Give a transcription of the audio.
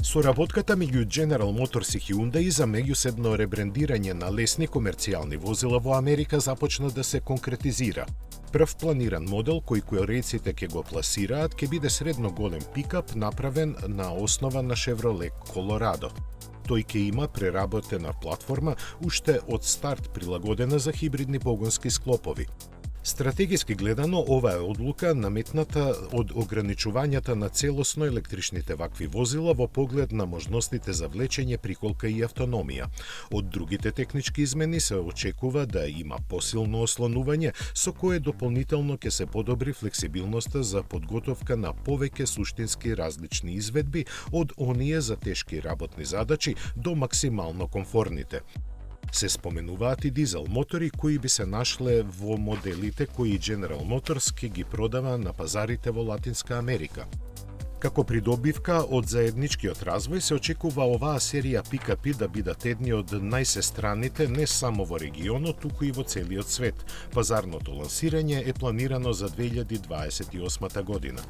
Соработката меѓу General Motors и Hyundai за меѓусебно ребрендирање на лесни комерцијални возила во Америка започна да се конкретизира. Прв планиран модел кој корејците ќе го пласираат ќе биде средно голем пикап направен на основа на Chevrolet Colorado. Тој ќе има преработена платформа уште од старт прилагодена за хибридни погонски склопови. Стратегиски гледано, ова е одлука наметната од ограничувањата на целосно електричните вакви возила во поглед на можностите за влечење, приколка и автономија. Од другите технички измени се очекува да има посилно ослонување, со кое дополнително ќе се подобри флексибилноста за подготовка на повеќе суштински различни изведби од оние за тешки работни задачи до максимално комфорните. Се споменуваат и дизел мотори кои би се нашле во моделите кои General Motors ќе ги продава на пазарите во Латинска Америка. Како придобивка од заедничкиот развој се очекува оваа серија пикапи да бидат едни од најсестраните не само во регионот, туку и во целиот свет. Пазарното лансирање е планирано за 2028 година.